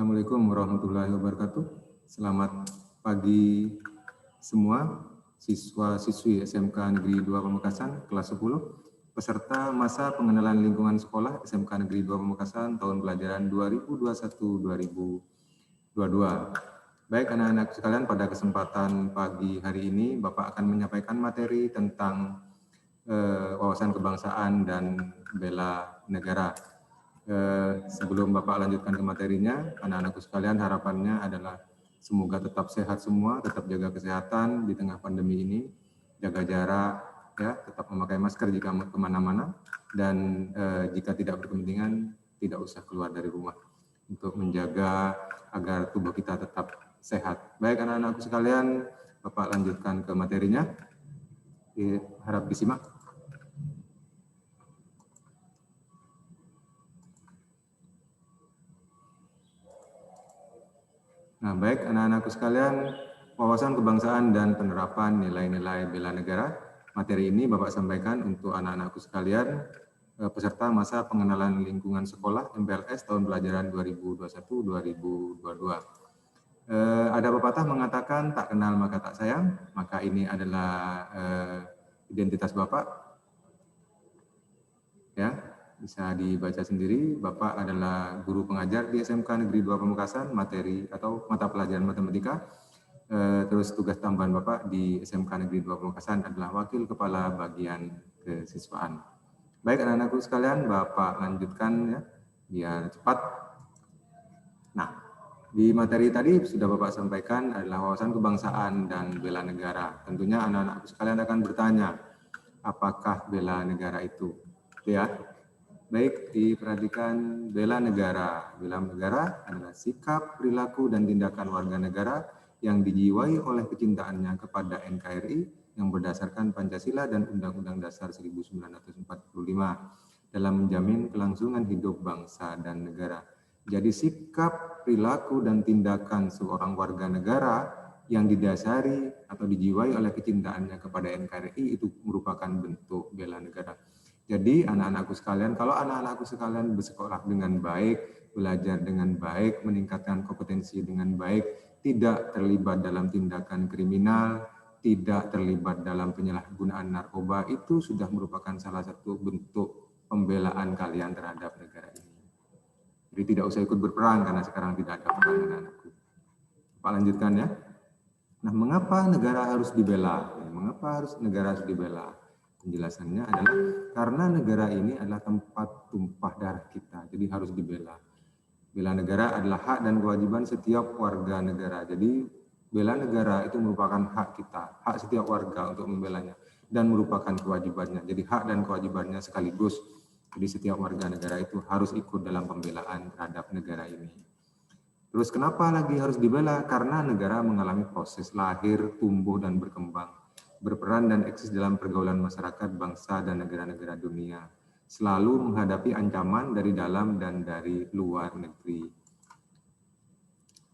Assalamualaikum warahmatullahi wabarakatuh. Selamat pagi semua siswa-siswi SMK Negeri 2 Pamekasan kelas 10, peserta masa pengenalan lingkungan sekolah SMK Negeri 2 Pamekasan tahun pelajaran 2021-2022. Baik anak-anak sekalian, pada kesempatan pagi hari ini Bapak akan menyampaikan materi tentang wawasan kebangsaan dan bela negara. Sebelum Bapak lanjutkan ke materinya, anak-anakku sekalian, harapannya adalah semoga tetap sehat semua, tetap jaga kesehatan di tengah pandemi ini, jaga jarak, ya, tetap memakai masker jika kemana-mana, dan jika tidak berkepentingan, tidak usah keluar dari rumah untuk menjaga agar tubuh kita tetap sehat. Baik anak-anakku sekalian, Bapak lanjutkan ke materinya. Harap disimak. Nah, baik anak-anakku sekalian, wawasan kebangsaan dan penerapan nilai-nilai bela negara. Materi ini Bapak sampaikan untuk anak-anakku sekalian, peserta masa pengenalan lingkungan sekolah MPLS tahun pelajaran 2021-2022. Ada pepatah mengatakan tak kenal maka tak sayang, maka ini adalah identitas Bapak. Ya, bisa dibaca sendiri. Bapak adalah guru pengajar di SMK Negeri 2 Pamekasan, materi atau mata pelajaran matematika. Terus tugas tambahan Bapak di SMK Negeri 2 Pamekasan adalah wakil kepala bagian kesiswaan. Baik anak-anakku sekalian, Bapak lanjutkan ya, biar cepat. Nah, di materi tadi sudah Bapak sampaikan adalah wawasan kebangsaan dan bela negara. Tentunya anak-anakku sekalian akan bertanya, apakah bela negara itu? Ya, baik, diperhatikan bela negara. Bela negara adalah sikap, perilaku, dan tindakan warga negara yang dijiwai oleh kecintaannya kepada NKRI yang berdasarkan Pancasila dan Undang-Undang Dasar 1945 dalam menjamin kelangsungan hidup bangsa dan negara. Jadi sikap, perilaku, dan tindakan seorang warga negara yang didasari atau dijiwai oleh kecintaannya kepada NKRI itu merupakan bentuk bela negara. Jadi anak-anakku sekalian, kalau anak-anakku sekalian bersekolah dengan baik, belajar dengan baik, meningkatkan kompetensi dengan baik, tidak terlibat dalam tindakan kriminal, tidak terlibat dalam penyalahgunaan narkoba, itu sudah merupakan salah satu bentuk pembelaan kalian terhadap negara ini. Jadi tidak usah ikut berperang karena sekarang tidak ada perang anak-anakku. Pak lanjutkan ya. Nah, mengapa negara harus dibela? Mengapa negara harus dibela? Penjelasannya adalah karena negara ini adalah tempat tumpah darah kita, jadi harus dibela. Bela negara adalah hak dan kewajiban setiap warga negara. Jadi bela negara itu merupakan hak kita, hak setiap warga untuk membelanya, dan merupakan kewajibannya. Jadi hak dan kewajibannya sekaligus. Jadi setiap warga negara itu harus ikut dalam pembelaan terhadap negara ini. Terus kenapa lagi harus dibela? Karena negara mengalami proses lahir, tumbuh, dan berkembang, berperan dan eksis dalam pergaulan masyarakat, bangsa, dan negara-negara dunia, selalu menghadapi ancaman dari dalam dan dari luar negeri.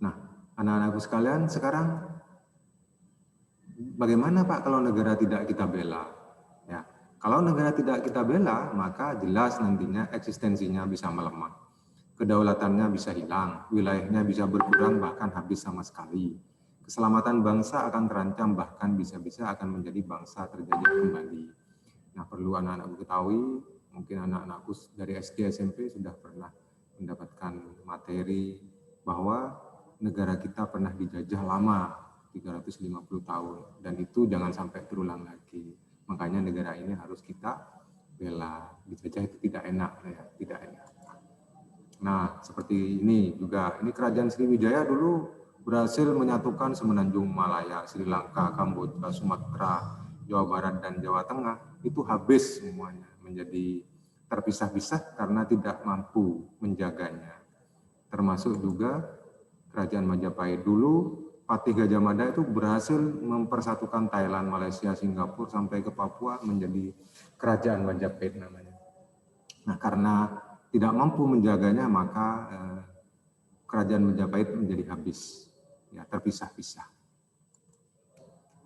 Nah, anak-anakku sekalian, sekarang bagaimana Pak kalau negara tidak kita bela? Ya, kalau negara tidak kita bela, maka jelas nantinya eksistensinya bisa melemah. Kedaulatannya bisa hilang, wilayahnya bisa berkurang, bahkan habis sama sekali. Keselamatan bangsa akan terancam, bahkan bisa-bisa akan menjadi bangsa terjajah kembali. Nah, perlu anak-anakku ketahui, mungkin anak-anakku dari SD, SMP sudah pernah mendapatkan materi bahwa negara kita pernah dijajah lama, 350 tahun, dan itu jangan sampai terulang lagi. Makanya negara ini harus kita bela. Dijajah itu tidak enak, ya, tidak enak. Nah, seperti ini juga. Ini Kerajaan Sriwijaya dulu berhasil menyatukan Semenanjung Malaya, Sri Lanka, Kamboja, Sumatera, Jawa Barat, dan Jawa Tengah. Itu habis semuanya, menjadi terpisah-pisah karena tidak mampu menjaganya. Termasuk juga Kerajaan Majapahit dulu, Patih Gajah Mada itu berhasil mempersatukan Thailand, Malaysia, Singapura, sampai ke Papua menjadi Kerajaan Majapahit namanya. Nah, karena tidak mampu menjaganya, maka Kerajaan Majapahit menjadi habis, ya, terpisah-pisah.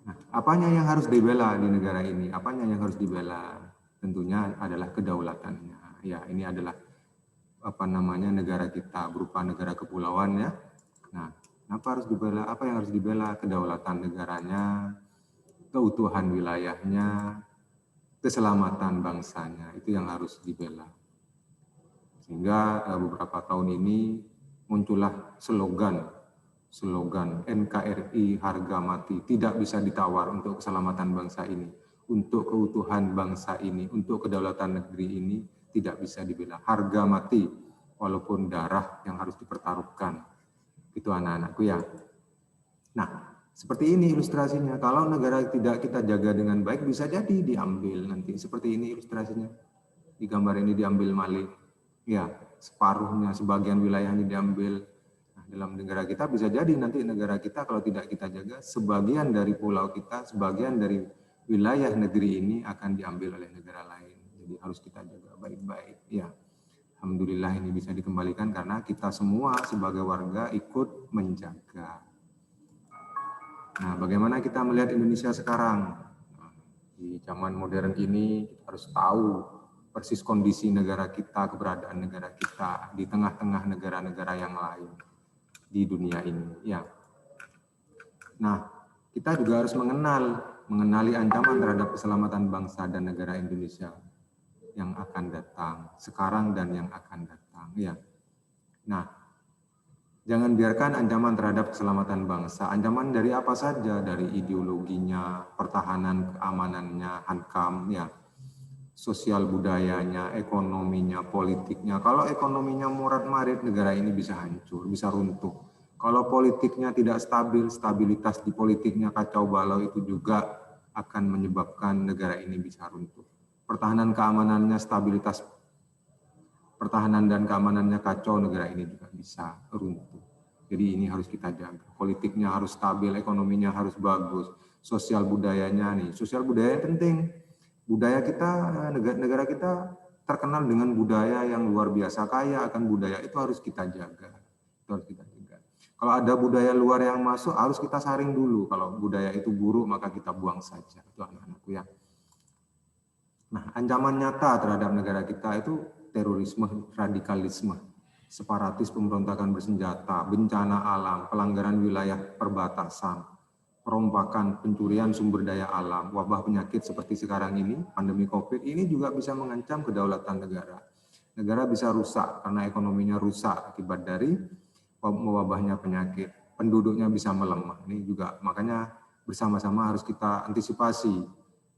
Nah, apanya yang harus dibela di negara ini? Apanya yang harus dibela? Tentunya adalah kedaulatannya. Ya, ini adalah negara kita berupa negara kepulauan ya. Nah, kenapa harus dibela? Apa yang harus dibela? Kedaulatan negaranya, keutuhan wilayahnya, keselamatan bangsanya, itu yang harus dibela. Sehingga beberapa tahun ini muncullah slogan NKRI harga mati, tidak bisa ditawar untuk keselamatan bangsa ini, untuk keutuhan bangsa ini, untuk kedaulatan negeri ini tidak bisa dibela. Harga mati walaupun darah yang harus dipertaruhkan. Itu anak-anakku ya. Nah, seperti ini ilustrasinya. Kalau negara tidak kita jaga dengan baik bisa jadi diambil nanti. Seperti ini ilustrasinya. Di gambar ini diambil maling. Ya, separuhnya, sebagian wilayahnya diambil. Nah, dalam negara kita bisa jadi nanti negara kita kalau tidak kita jaga, sebagian dari pulau kita, sebagian dari wilayah negeri ini akan diambil oleh negara lain. Jadi harus kita jaga baik-baik. Ya, alhamdulillah ini bisa dikembalikan karena kita semua sebagai warga ikut menjaga. Nah, bagaimana kita melihat Indonesia sekarang? Nah, di zaman modern ini kita harus tahu persis kondisi negara kita, keberadaan negara kita di tengah-tengah negara-negara yang lain di dunia ini. Ya. Nah, kita juga harus mengenali ancaman terhadap keselamatan bangsa dan negara Indonesia yang akan datang, sekarang dan yang akan datang. Ya. Nah, jangan biarkan ancaman terhadap keselamatan bangsa. Ancaman dari apa saja, dari ideologinya, pertahanan keamanannya, hankam, ya. Sosial budayanya, ekonominya, politiknya. Kalau ekonominya morat-marit, negara ini bisa hancur, bisa runtuh. Kalau politiknya tidak stabil, stabilitas di politiknya kacau balau, itu juga akan menyebabkan negara ini bisa runtuh. Pertahanan keamanannya, stabilitas pertahanan dan keamanannya kacau, negara ini juga bisa runtuh. Jadi ini harus kita jaga. Politiknya harus stabil, ekonominya harus bagus, sosial budayanya nih. Sosial budaya penting. Budaya kita, negara kita terkenal dengan budaya yang luar biasa kaya akan budaya, itu harus kita jaga. Itu harus kita jaga. Kalau ada budaya luar yang masuk, harus kita saring dulu. Kalau budaya itu buruk, maka kita buang saja. Itu anak-anakku ya. Nah, ancaman nyata terhadap negara kita itu terorisme, radikalisme, separatis, pemberontakan bersenjata, bencana alam, pelanggaran wilayah perbatasan, perompakan, pencurian sumber daya alam, wabah penyakit seperti sekarang ini, pandemi COVID, ini juga bisa mengancam kedaulatan negara. Negara bisa rusak karena ekonominya rusak akibat dari wabahnya penyakit. Penduduknya bisa melemah. Ini juga makanya bersama-sama harus kita antisipasi.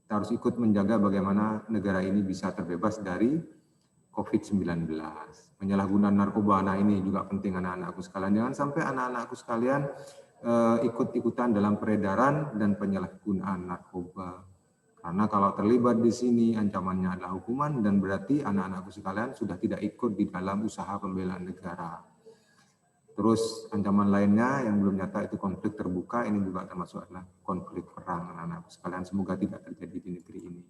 Kita harus ikut menjaga bagaimana negara ini bisa terbebas dari COVID-19. Penyalahgunaan narkoba, nah ini juga penting anak-anakku sekalian. Jangan sampai anak-anakku sekalian ikut-ikutan dalam peredaran dan penyalahgunaan narkoba. Karena kalau terlibat di sini ancamannya adalah hukuman dan berarti anak-anakku sekalian sudah tidak ikut di dalam usaha pembelaan negara. Terus ancaman lainnya yang belum nyata itu konflik terbuka, ini juga termasuk adalah konflik perang anak-anakku sekalian. Semoga tidak terjadi di negeri ini.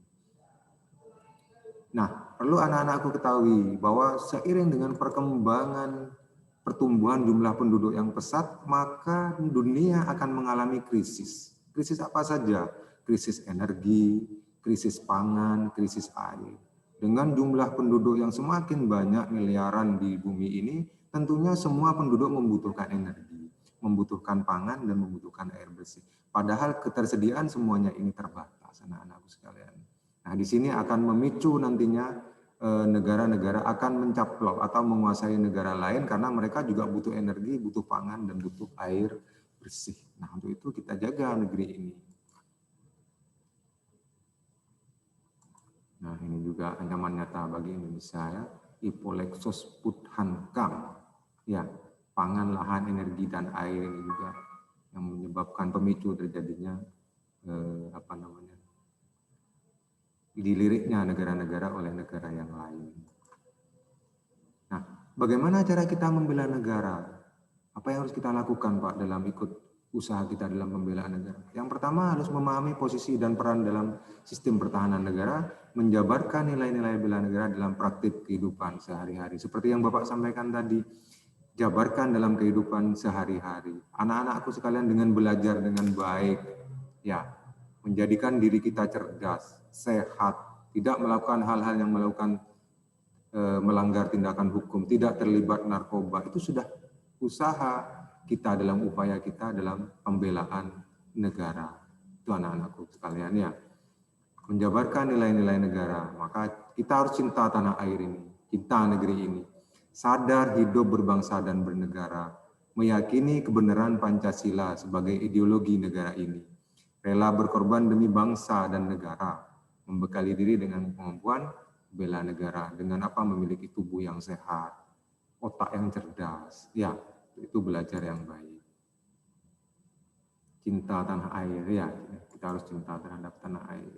Nah, perlu anak-anakku ketahui bahwa seiring dengan perkembangan pertumbuhan jumlah penduduk yang pesat, maka dunia akan mengalami krisis. Krisis apa saja? Krisis energi, krisis pangan, krisis air. Dengan jumlah penduduk yang semakin banyak miliaran di bumi ini, tentunya semua penduduk membutuhkan energi, membutuhkan pangan, dan membutuhkan air bersih. Padahal ketersediaan semuanya ini terbatas, anak-anakku sekalian. Nah, di sini akan memicu nantinya negara-negara akan mencaplok atau menguasai negara lain karena mereka juga butuh energi, butuh pangan, dan butuh air bersih. Nah, untuk itu kita jaga negeri ini. Nah, ini juga ancaman nyata bagi Indonesia ya. Ipolexos puthankam. Ya, pangan, lahan, energi, dan air ini juga yang menyebabkan pemicu terjadinya diliriknya negara-negara oleh negara yang lain. Nah, bagaimana cara kita membela negara? Apa yang harus kita lakukan, Pak, dalam ikut usaha kita dalam pembelaan negara? Yang pertama harus memahami posisi dan peran dalam sistem pertahanan negara, menjabarkan nilai-nilai bela negara dalam praktik kehidupan sehari-hari. Seperti yang Bapak sampaikan tadi, jabarkan dalam kehidupan sehari-hari. Anak-anakku sekalian dengan belajar dengan baik, ya, menjadikan diri kita cerdas, sehat, tidak melakukan hal-hal yang melanggar tindakan hukum, tidak terlibat narkoba, itu sudah usaha kita dalam upaya kita dalam pembelaan negara. Itu anak-anakku sekalian ya. Menjabarkan nilai-nilai negara, maka kita harus cinta tanah air ini, cinta negeri ini. Sadar hidup berbangsa dan bernegara, meyakini kebenaran Pancasila sebagai ideologi negara ini. Rela berkorban demi bangsa dan negara, membekali diri dengan kemampuan bela negara, dengan apa? Memiliki tubuh yang sehat, otak yang cerdas, ya, itu belajar yang baik. Cinta tanah air, ya, kita harus cinta terhadap tanah air.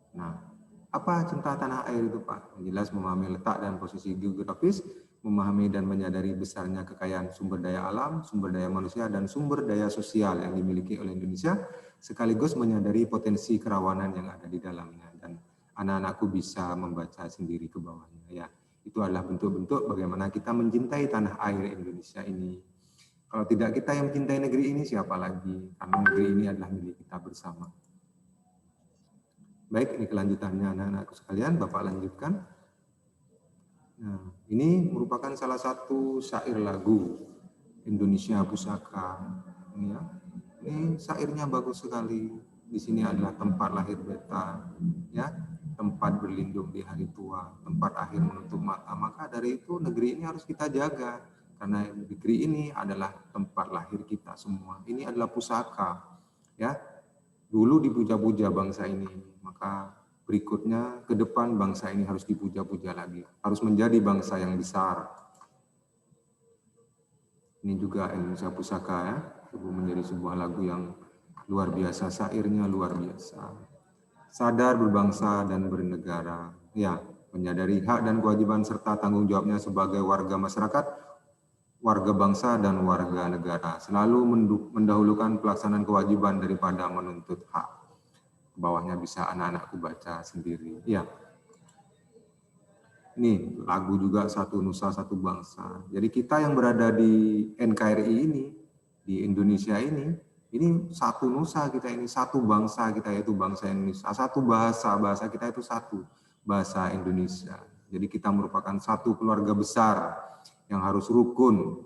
Nah, apa cinta tanah air itu, Pak? Jelas memahami letak dan posisi geografis, memahami dan menyadari besarnya kekayaan sumber daya alam, sumber daya manusia, dan sumber daya sosial yang dimiliki oleh Indonesia, sekaligus menyadari potensi kerawanan yang ada di dalamnya. Dan anak-anakku bisa membaca sendiri ke bawahnya. Ya, itu adalah bentuk-bentuk bagaimana kita mencintai tanah air Indonesia ini. Kalau tidak kita yang mencintai negeri ini, siapa lagi? Karena negeri ini adalah milik kita bersama. Baik, ini kelanjutannya anak-anakku sekalian, Bapak lanjutkan. Nah, ini merupakan salah satu syair lagu Indonesia Pusaka. Ini, ya. Ini syairnya bagus sekali. Di sini adalah tempat lahir beta, ya, tempat berlindung di hari tua, tempat akhir menutup mata. Maka dari itu negeri ini harus kita jaga, karena negeri ini adalah tempat lahir kita semua. Ini adalah pusaka, ya. Dulu dipuja-puja bangsa ini, maka berikutnya ke depan bangsa ini harus dipuja-puja lagi, harus menjadi bangsa yang besar. Ini juga Indonesia Pusaka, ya, menjadi sebuah lagu yang luar biasa, syairnya luar biasa. Sadar berbangsa dan bernegara, ya, menyadari hak dan kewajiban serta tanggung jawabnya sebagai warga masyarakat, warga bangsa dan warga negara, selalu mendahulukan pelaksanaan kewajiban daripada menuntut hak. Bawahnya bisa anak-anakku baca sendiri. Ya, ini lagu juga Satu Nusa Satu Bangsa. Jadi kita yang berada di NKRI ini, di Indonesia ini satu nusa kita ini, satu bangsa kita yaitu bangsa Indonesia, satu bahasa kita itu satu bahasa Indonesia. Jadi kita merupakan satu keluarga besar yang harus rukun,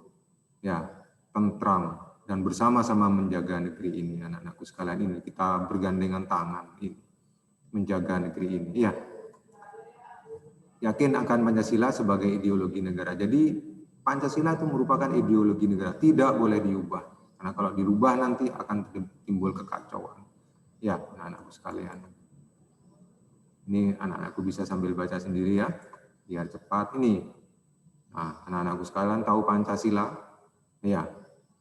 ya, tentram, dan bersama-sama menjaga negeri ini. Anak-anakku sekalian, ini kita bergandengan tangan ini menjaga negeri ini. Ya, yakin akan Pancasila sebagai ideologi negara. Jadi Pancasila itu merupakan ideologi negara, tidak boleh diubah. Karena kalau dirubah nanti akan timbul kekacauan. Ya, anak-anakku sekalian. Ini anak-anakku bisa sambil baca sendiri ya, biar cepat. Ini, nah, anak-anakku sekalian tahu Pancasila? Ya,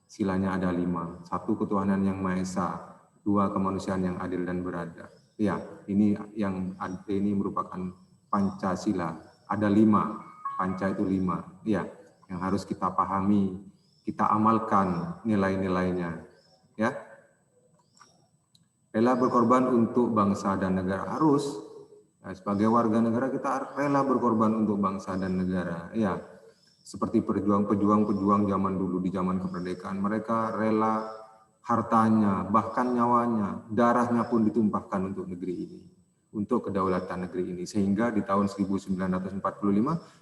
silanya ada 5. 1 ketuhanan yang Maha Esa, 2 kemanusiaan yang adil dan beradab. Ya, ini yang ini merupakan Pancasila. Ada 5, Panca itu 5. Ya, yang harus kita pahami, kita amalkan nilai-nilainya. Ya, rela berkorban untuk bangsa dan negara, harus. Ya, sebagai warga negara kita rela berkorban untuk bangsa dan negara. Ya, seperti pejuang-pejuang zaman dulu di zaman kemerdekaan, mereka rela hartanya, bahkan nyawanya, darahnya pun ditumpahkan untuk negeri ini, untuk kedaulatan negeri ini, sehingga di tahun 1945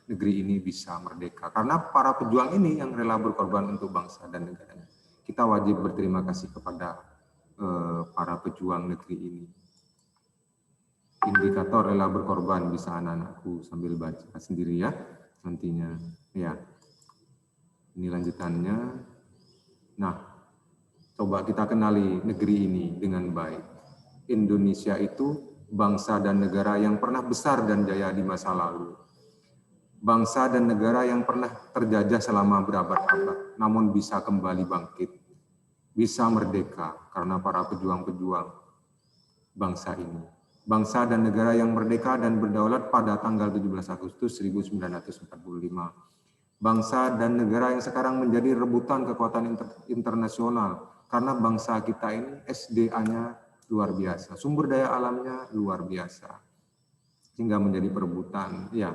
negeri ini bisa merdeka. Karena para pejuang ini yang rela berkorban untuk bangsa dan negaranya. Kita wajib berterima kasih kepada para pejuang negeri ini. Indikator rela berkorban bisa anak-anakku sambil baca sendiri ya nantinya. Ya, ini lanjutannya. Nah, coba kita kenali negeri ini dengan baik. Indonesia itu bangsa dan negara yang pernah besar dan jaya di masa lalu. Bangsa dan negara yang pernah terjajah selama berabad-abad, namun bisa kembali bangkit, bisa merdeka karena para pejuang-pejuang bangsa ini. Bangsa dan negara yang merdeka dan berdaulat pada tanggal 17 Agustus 1945. Bangsa dan negara yang sekarang menjadi rebutan kekuatan internasional karena bangsa kita ini SDA-nya luar biasa, sumber daya alamnya luar biasa, sehingga menjadi perebutan. Ya,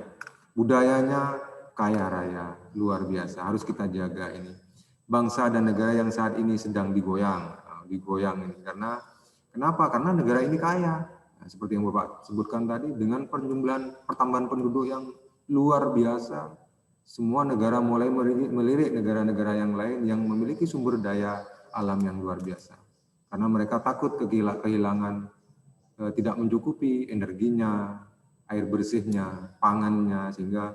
budayanya kaya raya, luar biasa, harus kita jaga ini. Bangsa dan negara yang saat ini sedang digoyang ini karena kenapa? Karena negara ini kaya. Nah, seperti yang Bapak sebutkan tadi, dengan pertambahan penduduk yang luar biasa. Semua negara mulai melirik negara-negara yang lain yang memiliki sumber daya alam yang luar biasa. Karena mereka takut kehilangan, tidak mencukupi energinya, air bersihnya, pangannya, sehingga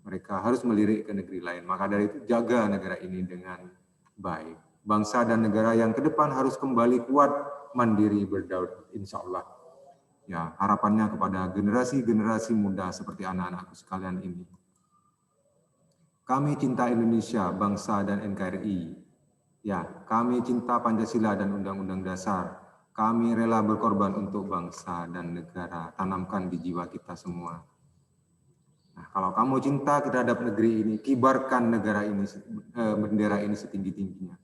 mereka harus melirik ke negeri lain. Maka dari itu jaga negara ini dengan baik. Bangsa dan negara yang ke depan harus kembali kuat, mandiri, berdaulat, insya Allah. Ya, harapannya kepada generasi-generasi muda seperti anak-anakku sekalian ini. Kami cinta Indonesia, bangsa dan NKRI. Ya, kami cinta Pancasila dan Undang-Undang Dasar. Kami rela berkorban untuk bangsa dan negara. Tanamkan di jiwa kita semua. Nah, kalau kamu cinta terhadap negeri ini, kibarkan negara ini, bendera ini setinggi-tingginya.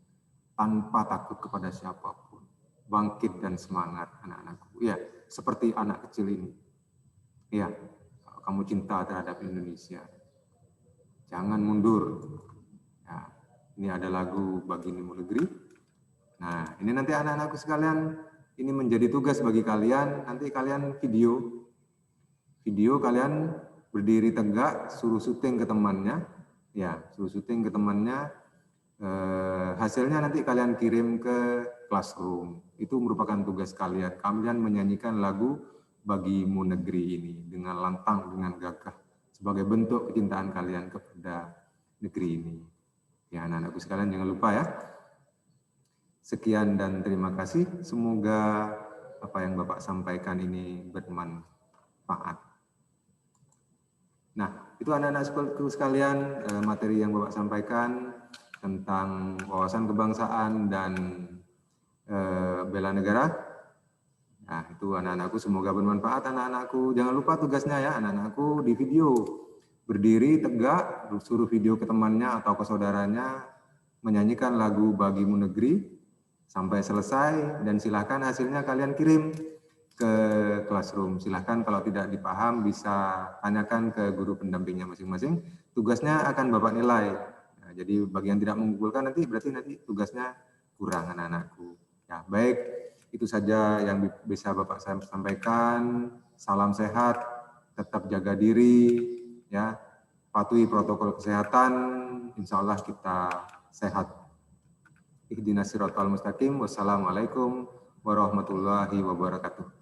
Tanpa takut kepada siapapun. Bangkit dan semangat anak-anakku. Ya, seperti anak kecil ini. Ya, kamu cinta terhadap Indonesia. Jangan mundur. Ya, ini ada lagu Bagimu Negeri. Nah, ini nanti anak-anakku sekalian, ini menjadi tugas bagi kalian. Nanti kalian video kalian berdiri tegak, suruh syuting ke temannya. Ya, suruh syuting ke temannya. Hasilnya nanti kalian kirim ke classroom. Itu merupakan tugas kalian. Kalian menyanyikan lagu Bagimu Negeri ini dengan lantang, dengan gagah, sebagai bentuk kecintaan kalian kepada negeri ini. Ya, anak-anakku sekalian jangan lupa ya. Sekian dan terima kasih. Semoga apa yang Bapak sampaikan ini bermanfaat. Nah, itu anak-anakku sekalian materi yang Bapak sampaikan tentang wawasan kebangsaan dan bela negara. Nah, itu anak-anakku semoga bermanfaat anak-anakku. Jangan lupa tugasnya ya anak-anakku di video. Berdiri tegak, suruh video ke temannya atau ke saudaranya menyanyikan lagu Bagimu Negeri sampai selesai dan silakan hasilnya kalian kirim ke classroom. Silakan kalau tidak dipaham bisa tanyakan ke guru pendampingnya masing-masing. Tugasnya akan Bapak nilai. Nah, jadi bagian tidak mengumpulkan nanti berarti tugasnya kurang anak-anakku. Ya, baik. Itu saja yang bisa Bapak sampaikan. Salam sehat, tetap jaga diri, ya, patuhi protokol kesehatan. Insya Allah kita sehat. Ihdinas siratal mustaqim. Wassalamualaikum warahmatullahi wabarakatuh.